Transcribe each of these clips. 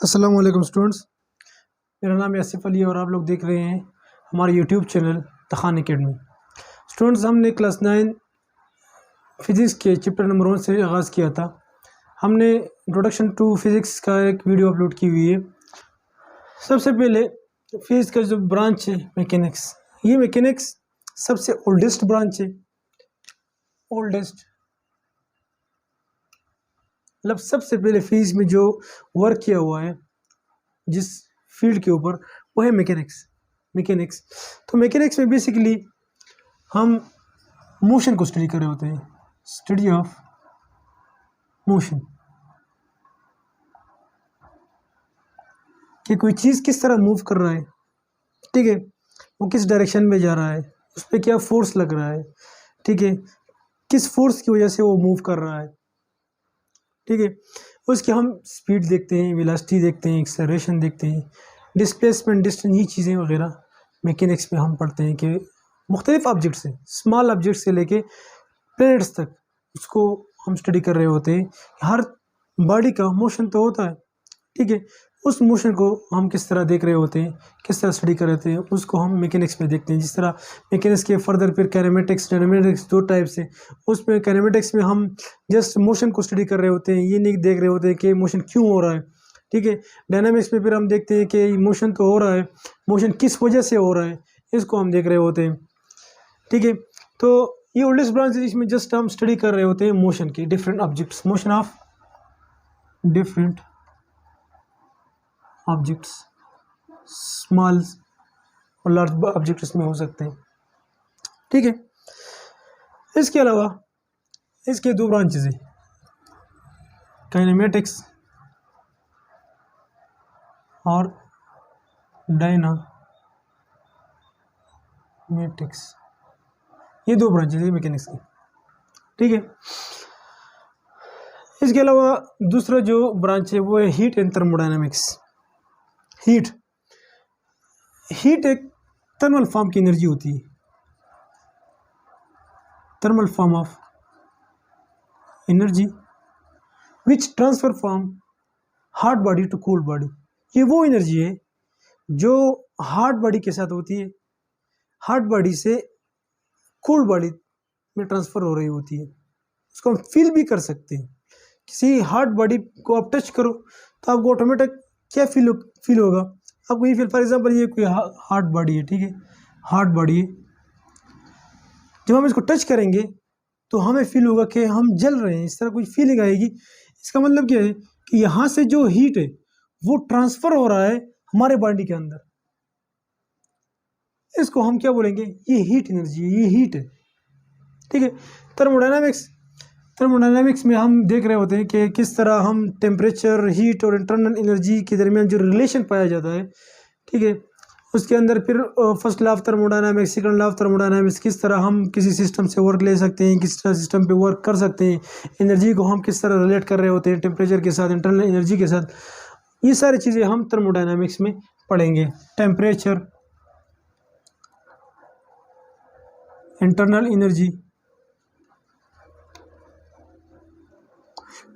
अस्सलाम वालेकुम स्टूडेंट्स, मेरा नाम यासिफ अली है और आप लोग देख रहे हैं हमारे YouTube channel the Khan academy. Students, हमने क्लास 9 फिज़िक्स के चैप्टर नंबर 1 से आगाज़ किया था। हमने इंट्रोडक्शन टू फिज़िक्स का एक वीडियो अपलोड की हुई है। सबसे पहले फिज़िक्स का जो ब्रांच है मैकेनिक्स, ये मैकेनिक्स सबसे ओल्डेस्ट ब्रांच है। ओल्डेस्ट मतलब सबसे पहले फिज़िक्स में जो वर्क किया हुआ है जिस फील्ड के ऊपर, वो है मैकेनिक्स। तो मैकेनिक्स में बेसिकली हम मोशन को स्टडी कर रहे होते हैं, स्टडी ऑफ मोशन, कि कोई चीज़ किस तरह मूव कर रहा है, ठीक है, वो किस डायरेक्शन में जा रहा है, उस पर क्या फोर्स लग रहा है, ठीक है, किस फोर्स की वजह से वो मूव कर रहा है, ठीक है। उसकी हम स्पीड देखते हैं, वेलोसिटी देखते हैं, एक्सेलरेशन देखते हैं, डिस्प्लेसमेंट, डिस्टेंस, ये चीज़ें वगैरह मैकेनिक्स में हम पढ़ते हैं कि मुख्तलिफ ऑब्जेक्ट से, स्मॉल ऑब्जेक्ट से लेके प्लैनेट्स तक उसको हम स्टडी कर रहे होते हैं। हर बॉडी का मोशन तो होता है, ठीक है, उस मोशन को हम किस तरह देख रहे होते हैं, किस तरह स्टडी कर रहे होते हैं, उसको हम मैकेनिक्स में देखते हैं। जिस तरह मैकेनिक्स के फर्दर फिर काइनेमेटिक्स, डायनामिक्स, दो टाइप से। उसमें काइनेमेटिक्स में हम जस्ट मोशन को स्टडी कर रहे होते हैं, ये नहीं देख रहे होते हैं कि मोशन क्यों हो रहा है, ठीक है। डायनामिक्स में फिर हम देखते हैं कि मोशन तो हो रहा है, मोशन किस वजह से हो रहा है, इसको हम देख रहे होते हैं, ठीक है। तो ये ओल्डेस्ट ब्रांच है, इसमें जस्ट हम स्टडी कर रहे होते हैं मोशन के different objects, motion of different objects, small और लार्ज ऑब्जेक्ट इसमें हो सकते हैं, ठीक है। इसके अलावा इसके दो ब्रांचेस हैं, काइनेमेटिक्स और डायनामिक्स, ये दो ब्रांचेस हैं मैकेनिक्स की, ठीक है। इसके अलावा दूसरा जो ब्रांच है वो है हीट एंड थर्मोडायनामिक्स। हीट एक थर्मल फॉर्म की एनर्जी होती है, thermal form of energy which transfer from hot body to cold body. ये वो एनर्जी है जो हॉट बॉडी के साथ होती है, हॉट बॉडी से कोल्ड बॉडी में ट्रांसफ़र हो रही होती है। उसको हम फील भी कर सकते हैं। किसी हॉट बॉडी को आप टच करो तो आपको ऑटोमेटिक क्या फील होगा, आपको ये फील, फॉर एग्जांपल ये कोई हॉट बॉडी है, ठीक है, हॉट बॉडी है, जब हम इसको टच करेंगे तो हमें फील होगा कि हम जल रहे हैं, इस तरह कोई फीलिंग आएगी। इसका मतलब क्या है कि यहाँ से जो हीट है वो ट्रांसफ़र हो रहा है हमारे बॉडी के अंदर, इसको हम क्या बोलेंगे, ये हीट एनर्जी है, ये हीट है, ठीक है। थर्मोडायनामिक्स में हम देख रहे होते हैं कि किस तरह हम टेम्परेचर, हीट और इंटरनल एनर्जी के दरमियान जो रिलेशन पाया जाता है, ठीक है। उसके अंदर फिर first law of thermodynamics, second law of thermodynamics, किस तरह हम किसी सिस्टम से वर्क ले सकते हैं, किस तरह सिस्टम पे वर्क कर सकते हैं, एनर्जी को हम किस तरह रिलेट कर रहे होते हैं टेम्परेचर के साथ, इंटरनल एनर्जी के साथ, ये सारी चीज़ें हम थर्मोडायनामिक्स में पढ़ेंगे। टेम्परेचर, इंटरनल एनर्जी,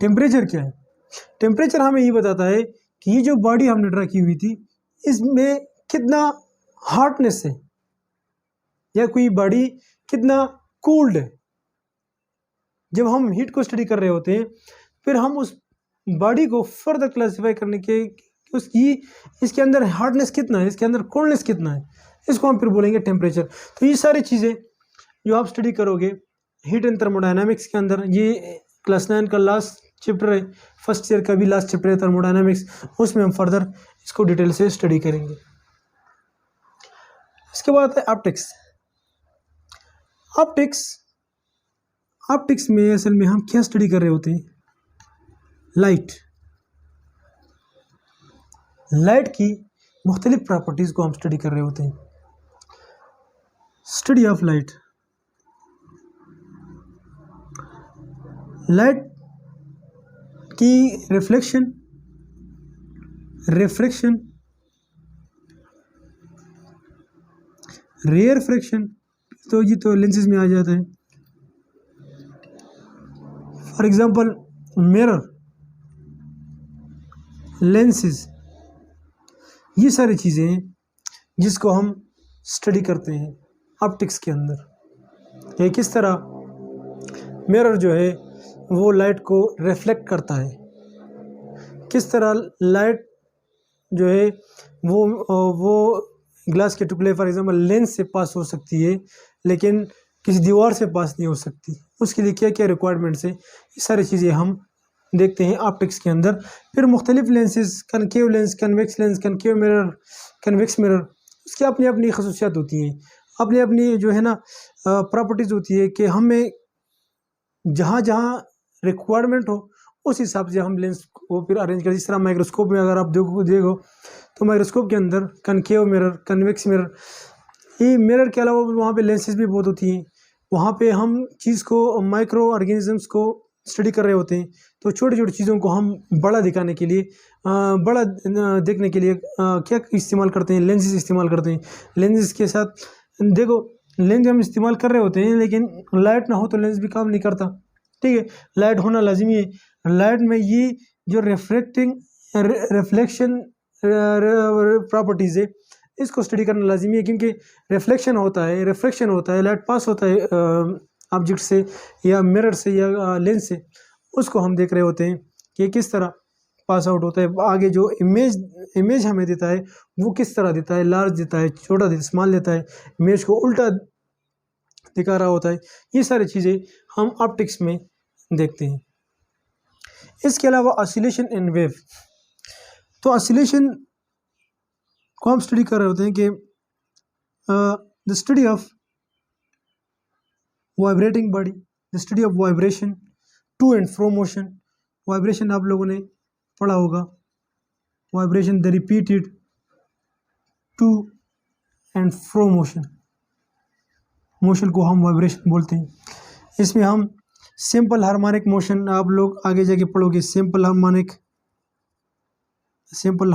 टेम्परेचर क्या है, टेम्परेचर हमें ये बताता है कि ये जो बॉडी हमने ड्रा की हुई थी इसमें कितना हॉटनेस है या कोई बॉडी कितना कूल्ड है। जब हम हीट को स्टडी कर रहे होते हैं फिर हम उस बॉडी को फर्दर क्लासिफाई करने के उसकी, इसके अंदर हार्डनेस कितना है, इसके अंदर कोल्डनेस कितना है, इसको हम फिर बोलेंगे टेम्परेचर। तो ये सारी चीज़ें जो आप स्टडी करोगे हीट एंड थर्मोडायनामिक्स के अंदर, ये क्लास 9 का लास्ट चैप्टर है, फर्स्ट ईयर का भी लास्ट चैप्टर है थर्मोडायनामिक्स, उसमें हम फर्दर इसको डिटेल से स्टडी करेंगे। इसके बाद है ऑप्टिक्स। ऑप्टिक्स में असल में हम क्या स्टडी कर रहे होते हैं, लाइट की मुख्तलिफ प्रॉपर्टीज़ को हम स्टडी कर रहे होते हैं। स्टडी ऑफ लाइट की रिफ्लेक्शन, रिफ्रैक्शन, रेयरफ्रैक्शन, तो ये तो लेंसेज में आ जाता है। फॉर एग्जांपल मिरर, lenses, ये सारी चीज़ें हैं जिसको हम स्टडी करते हैं ऑप्टिक्स के अंदर, कि किस तरह मिरर जो है वो लाइट को रिफ्लेक्ट करता है, किस तरह लाइट जो है वो ग्लास के टुकड़े फॉर एग्जांपल लेंस से पास हो सकती है लेकिन किसी दीवार से पास नहीं हो सकती, उसके लिए क्या क्या रिक्वायरमेंट्स है, ये सारी चीज़ें हम देखते हैं ऑप्टिक्स के अंदर। फिर मुख्तलिफ lenses, concave lens, concave mirror, convex mirror, उसकी अपनी अपनी खसूसियात होती हैं, अपनी अपनी जो है ना प्रॉपर्टीज़ होती है कि हमें जहाँ जहाँ रिक्वायरमेंट हो उस हिसाब से हम लेंस को फिर अरेंज करें। जिस तरह माइक्रोस्कोप में अगर आप देखो तो माइक्रोस्कोप के अंदर कनकेव मिरर, कन्वेक्स मिरर, ये मिरर के अलावा वहाँ पे लेंसेज भी बहुत होती हैं। वहाँ पे हम चीज़ को, माइक्रो ऑर्गेनिजम्स को स्टडी कर रहे होते हैं, तो छोटी छोटी चीज़ों को हम बड़ा दिखाने के लिए, बड़ा देखने के लिए क्या इस्तेमाल करते हैं, लेंसेज इस्तेमाल करते हैं। लेंसेज के साथ देखो, लेंस हम इस्तेमाल कर रहे होते हैं लेकिन लाइट ना हो तो लेंस भी काम नहीं करता, ठीक है, लाइट होना लाजमी है। लाइट में ये जो रिफ्लेक्शन प्रॉपर्टीज़ है इसको स्टडी करना लाजमी है, क्योंकि रिफ्लेक्शन होता है, लाइट पास होता है ऑब्जेक्ट से या मिरर से या लेंस से, उसको हम देख रहे होते हैं कि किस तरह पास आउट होता है। आगे जो इमेज हमें देता है वो किस तरह देता है, लार्ज देता है, छोटा देता है, स्मॉल देता है, इमेज को उल्टा दिखा रहा होता है। ये सारी चीज़ें हम ऑप्टिक्स में देखते हैं। इसके अलावा ऑसिलेशन इन वेव, तो ऑसिलेशन को हम स्टडी कर रहे होते हैं कि the study of vibrating body, the study of vibration, to and fro motion. Vibration आप लोगों ने पढ़ा होगा, vibration the repeated to and fro motion, motion को हम वाइब्रेशन बोलते हैं। इसमें हम सिंपल हार्मोनिक मोशन, आप लोग आगे जाके पढ़ोगे, सिंपल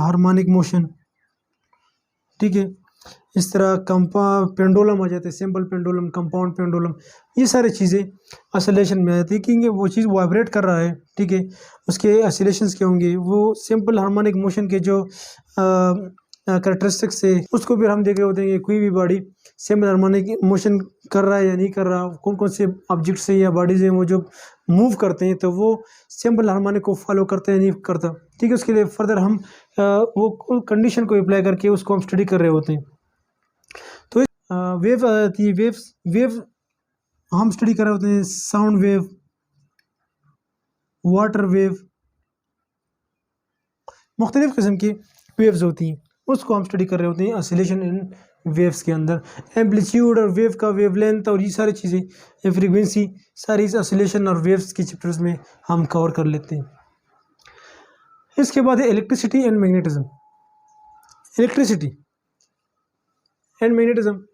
हार्मोनिक मोशन, ठीक है, इस तरह पेंडुलम आ जाते हैं, सिंपल पेंडुलम, कंपाउंड पेंडुलम, ये सारी चीज़ें ऑसिलेशन में आती है, क्योंकि वो चीज़ वाइब्रेट कर रहा है, ठीक है, उसके ऑसिलेशंस क्या होंगे, वो सिंपल हार्मोनिक मोशन के जो कैरेक्टरिस्टिक्स है उसको फिर हम देख रहे होते हैं कि कोई भी बॉडी सिंपल हार्मोनिक मोशन कर रहा है या नहीं कर रहा, कौन कौन से ऑब्जेक्ट्स हैं या बॉडीज़ हैं वो जो मूव करते हैं तो वो सिंपल हार्मोनिक को फॉलो करते हैं नहीं करता, ठीक है। उसके लिए फर्दर हम वो कंडीशन को अप्लाई करके उसको हम स्टडी कर रहे होते हैं। तो वेव आती है, वेव हम स्टडी कर रहे होते हैं, साउंड वेव, वाटर वेव, मुख्तलिफ़ किस्म की वेव्स होती हैं, उसको हम स्टडी कर रहे होते हैं ऑसिलेशन इन वेव्स के अंदर। एम्पलीट्यूड और वेव का वेवलेंथ और ये सारी चीज़ें, फ्रीक्वेंसी, सारी इस ऑसिलेशन और वेव्स के चैप्टर्स में हम कवर कर लेते हैं। इसके बाद है electricity and magnetism. Electricity and magnetism,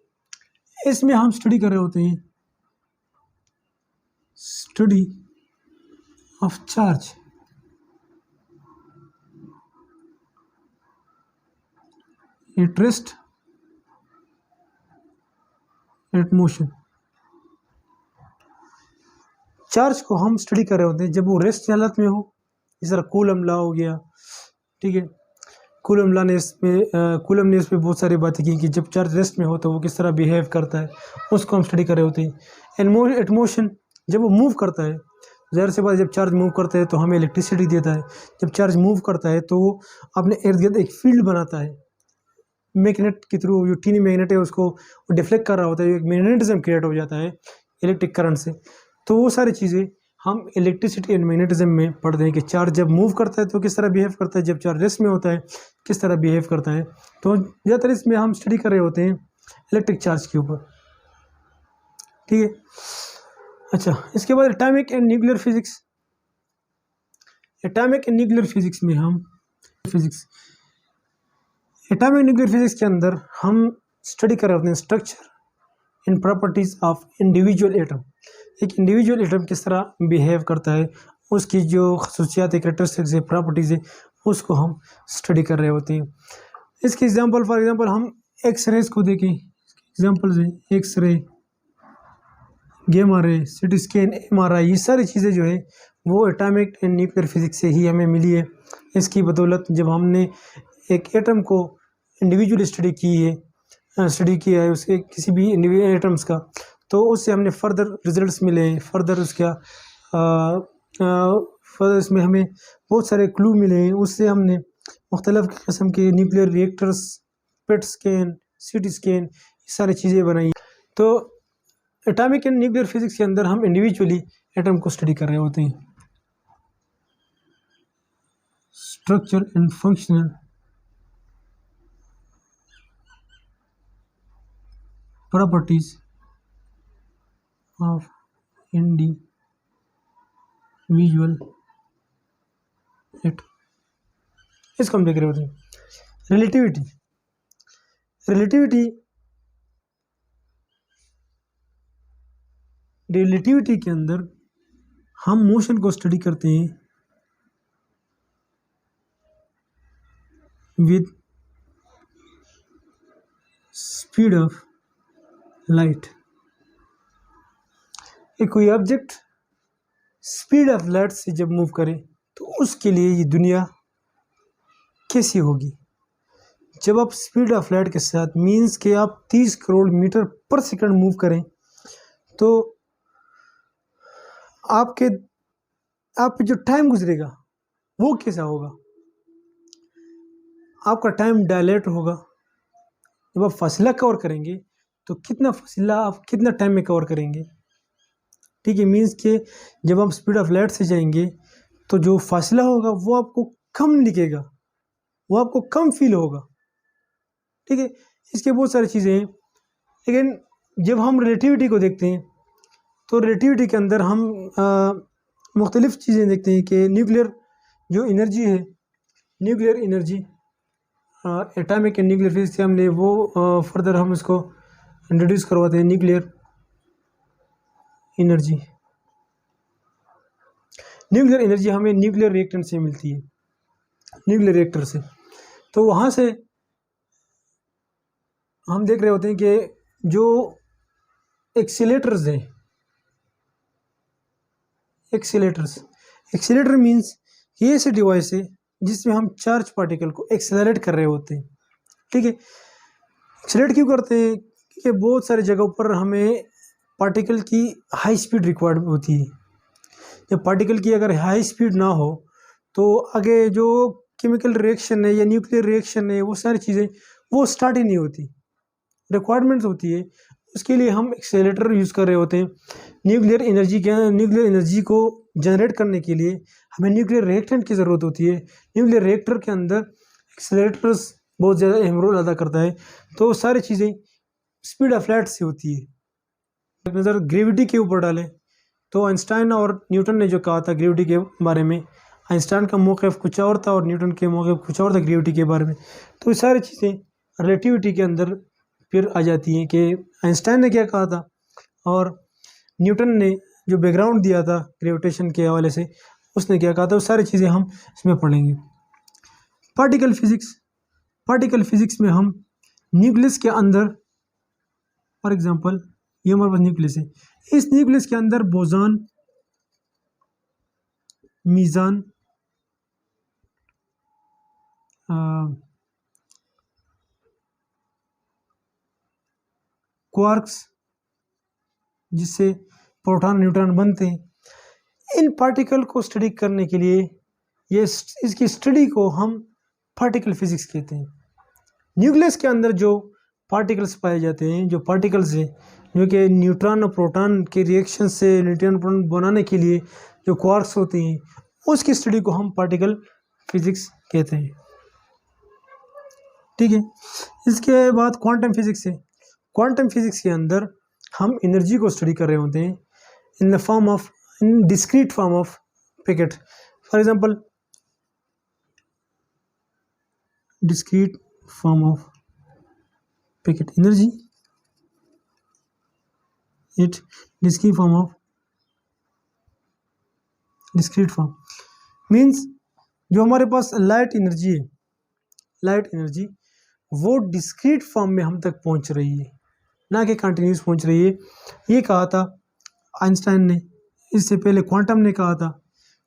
इसमें हम स्टडी कर रहे होते हैं study of charge at rest at motion. Charge को हम स्टडी कर रहे होते हैं जब वो रेस्ट हालत में हो, इस तरह कूलम लॉ हो गया, ठीक है, कूलम लॉ ने कूलम ने इस पर बहुत सारी बातें की कि जब चार्ज रेस्ट में हो तो वो किस तरह बिहेव करता है, उसको हम स्टडी कर रहे होते हैं। एट मोशन, जब वो मूव करता है, ज़ाहिर सी बात, जब चार्ज मूव करता है तो हमें इलेक्ट्रिसिटी देता है। जब चार्ज मूव करता है तो वो अपने इर्द गिर्द एक फील्ड बनाता है, मैग्नेट के थ्रू, जो टीनी मैग्नेट है उसको डिफ्लेक्ट कर रहा होता है, एक मैग्नेटिज्म क्रिएट हो जाता है इलेक्ट्रिक करंट से। तो वो सारी चीज़ें हम इलेक्ट्रिसिटी एंड मैग्नेटिज्म में पढ़ते हैं कि चार्ज जब मूव करता है तो किस तरह बिहेव करता है, जब चार्ज रेस्ट में होता है किस तरह बिहेव करता है। तो ज़्यादातर इसमें हम स्टडी कर रहे होते हैं इलेक्ट्रिक चार्ज के ऊपर, ठीक है। अच्छा, इसके बाद atomic and nuclear physics. Atomic and nuclear physics में हम एटॉमिक न्यूक्लियर फिजिक्स के अंदर हम स्टडी कर रहे होते हैं structure and properties of individual atom. एक इंडिविजुअल एटम किस तरह बिहेव करता है, उसकी जो खसूसियात, कैरेक्टरिस्टिक्स है, प्रॉपर्टीज़ है, उसको हम स्टडी कर रहे होते हैं। इसके एग्जांपल, फॉर एग्जांपल हम एक्सरेज को देखें, एग्जांपल्स हैं X-ray, gamma ray, CT scan, MRI, ये सारी चीज़ें जो है वो एटॉमिक एंड न्यूक्लियर फिजिक्स से ही हमें मिली है। इसकी बदौलत जब हमने एक एटम को इंडिविजुअल स्टडी किया है उसके किसी भी इंडिविजुअल एटम्स का, तो उससे हमने फर्दर रिजल्ट्स मिले हैं, फर्दर इसमें हमें बहुत सारे क्लू मिले हैं। उससे हमने मुख्तलिफ़ किस्म के nuclear reactors, PET scan, CT scan, ये सारी चीज़ें बनाई। तो एटॉमिक एंड न्यूक्लियर फिजिक्स के अंदर हम इंडिविजुअली एटम को स्टडी कर रहे होते हैं। Structure and functional properties of individual atom, इसको हम देख रहे होते हैं। रिलेटिविटी के अंदर हम मोशन को स्टडी करते हैं विद स्पीड ऑफ लाइट। कोई ऑब्जेक्ट स्पीड ऑफ लाइट से जब मूव करे तो उसके लिए ये दुनिया कैसी होगी। जब आप स्पीड ऑफ लाइट के साथ मीन्स के आप 30 करोड़ मीटर पर सेकंड मूव करें तो आप पे जो टाइम गुजरेगा वो कैसा होगा। आपका टाइम डायलेट होगा। जब आप फासला कवर करेंगे तो कितना फासला आप कितना टाइम में कवर करेंगे, ठीक है। मीन्स के जब हम स्पीड ऑफ लाइट से जाएंगे तो जो फासला होगा वो आपको कम दिखेगा, वो आपको कम फील होगा, ठीक है। इसके बहुत सारी चीज़ें हैं। लेकिन जब हम रिलेटिविटी को देखते हैं तो रिलेटिविटी के अंदर हम मुख्तलिफ़ चीज़ें देखते हैं कि न्यूक्लियर जो एनर्जी है, nuclear energy, atomic and nuclear physics से हमने वो फर्दर हम इसको इंट्रोड्यूस करवाते हैं। न्यूक्लियर एनर्जी हमें न्यूक्लियर रिएक्टर से मिलती है, न्यूक्लियर रिएक्टर से। तो वहाँ से हम देख रहे होते हैं कि जो एक्सीलेटर्स हैं, एक्सीलेटर मीन्स ये ऐसे डिवाइस है जिसमें हम चार्ज पार्टिकल को एक्सेलरेट कर रहे होते हैं, ठीक है। एक्सेलरेट क्यों करते हैं कि बहुत सारी जगहों पर हमें पार्टिकल की हाई स्पीड रिक्वायर्ड होती है। जब पार्टिकल की अगर हाई स्पीड ना हो तो आगे जो केमिकल रिएक्शन है या न्यूक्लियर रिएक्शन है वो सारी चीज़ें वो स्टार्ट ही नहीं होती, रिक्वायरमेंट्स होती है। उसके लिए हम एक्सेलेरेटर यूज़ कर रहे होते हैं। न्यूक्लियर एनर्जी को जनरेट करने के लिए हमें न्यूक्लियर रिएक्टेंट की ज़रूरत होती है। न्यूक्लियर रिएक्टर के अंदर एक्सेलेरेटर्स बहुत ज़्यादा अहम रोल अदा करता है। तो सारी चीज़ें स्पीड ऑफ लाइट से होती है। एक नज़र ग्रेविटी के ऊपर डालें तो आइंस्टाइन और न्यूटन ने जो कहा था ग्रेविटी के बारे में, आइंस्टाइन का मौक़िफ़ कुछ और था और न्यूटन के मौक़िफ़ कुछ और था ग्रेविटी के बारे में। तो ये सारी चीज़ें रिलेटिविटी के अंदर फिर आ जाती हैं कि आइंस्टाइन ने क्या कहा था और न्यूटन ने जो बैकग्राउंड दिया था ग्रेविटेशन के हवाले से उसने क्या कहा था, वो सारी चीज़ें हम इसमें पढ़ेंगे। पार्टिकल फिज़िक्स में हम न्यूक्लियस के अंदर, फॉर एग्जांपल ये हमारे पास न्यूक्लियस है, इस न्यूक्लियस के अंदर बोसॉन, मीज़ान, क्वार्क्स जिससे प्रोटॉन न्यूट्रॉन बनते हैं, इन पार्टिकल को स्टडी करने के लिए इसकी स्टडी को हम पार्टिकल फिजिक्स कहते हैं। न्यूक्लियस के अंदर जो पार्टिकल्स पाए जाते हैं, जो पार्टिकल्स हैं जो कि न्यूट्रॉन और प्रोटॉन के रिएक्शन से न्यूट्रॉन प्रोटॉन बनाने के लिए जो क्वार्क्स होते हैं उसकी स्टडी को हम पार्टिकल फिजिक्स कहते हैं, ठीक है। इसके बाद क्वांटम फिजिक्स है। क्वांटम फिजिक्स के अंदर हम एनर्जी को स्टडी कर रहे होते हैं इन discrete form of packet. For example discrete form of packet energy, it discrete form means जो हमारे पास लाइट एनर्जी वो डिस्क्रीट फॉर्म में हम तक पहुंच रही है, ना कि कंटिन्यूस पहुंच रही है। ये कहा था आइंस्टाइन ने। इससे पहले क्वांटम ने कहा था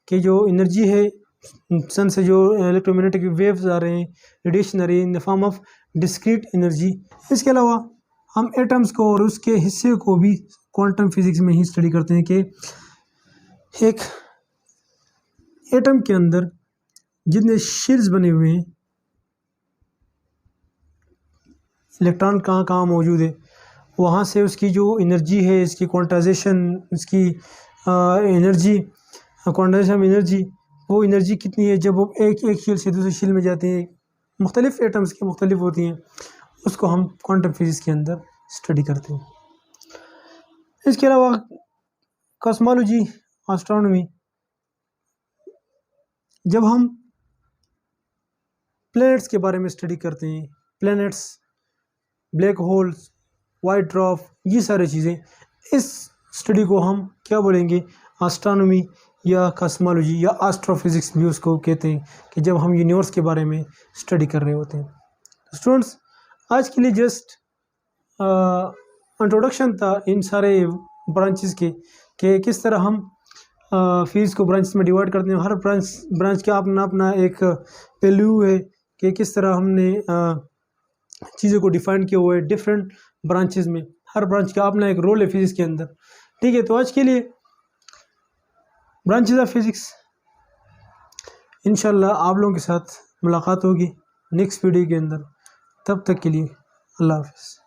कि जो एनर्जी है सन से जो इलेक्ट्रोमैग्नेटिक वेव्स आ रहे हैं, रेडिएशन आ रही है in the form of discrete energy. इसके अलावा हम एटम्स को और उसके हिस्से को भी क्वांटम फिजिक्स में ही स्टडी करते हैं कि एक एटम के अंदर जितने शेल्स बने हुए हैं, इलेक्ट्रॉन कहाँ कहाँ मौजूद है, वहाँ से उसकी जो एनर्जी है, इसकी क्वांटाइजेशन, इसकी एनर्जी, क्वांटाइजेशन एनर्जी, वो एनर्जी कितनी है जब वो एक शेल से दूसरे शेल में जाते हैं, मुख्तलिफ एटम्स की मुख्तलिफ होती हैं, उसको हम क्वांटम फिजिक्स के अंदर स्टडी करते हैं। इसके अलावा कॉस्मोलॉजी, एस्ट्रोनॉमी, जब हम प्लैनेट्स के बारे में स्टडी करते हैं, planets, black holes, white dwarf, ये सारी चीज़ें, इस स्टडी को हम क्या बोलेंगे, एस्ट्रोनॉमी या कॉस्मोलॉजी या एस्ट्रोफिजिक्स भी उसको कहते हैं, कि जब हम यूनिवर्स के बारे में स्टडी कर रहे होते हैं। स्टूडेंट्स, आज के लिए जस्ट इंट्रोडक्शन था इन सारे ब्रांचेस के, कि किस तरह हम फिजिक्स को ब्रांच में डिवाइड करते हैं। हर ब्रांच का अपना अपना एक पहलू है कि किस तरह हमने चीज़ों को डिफाइन किया हुआ है डिफरेंट ब्रांचेस में। हर ब्रांच का अपना एक रोल है फिजिक्स के अंदर। ठीक है, तो आज के लिए ब्रांचेस ऑफ फिजिक्स, इंशाल्लाह आप लोगों के साथ मुलाकात होगी नेक्स्ट वीडियो के अंदर। तब तक के लिए अल्लाह हाफ़िज़।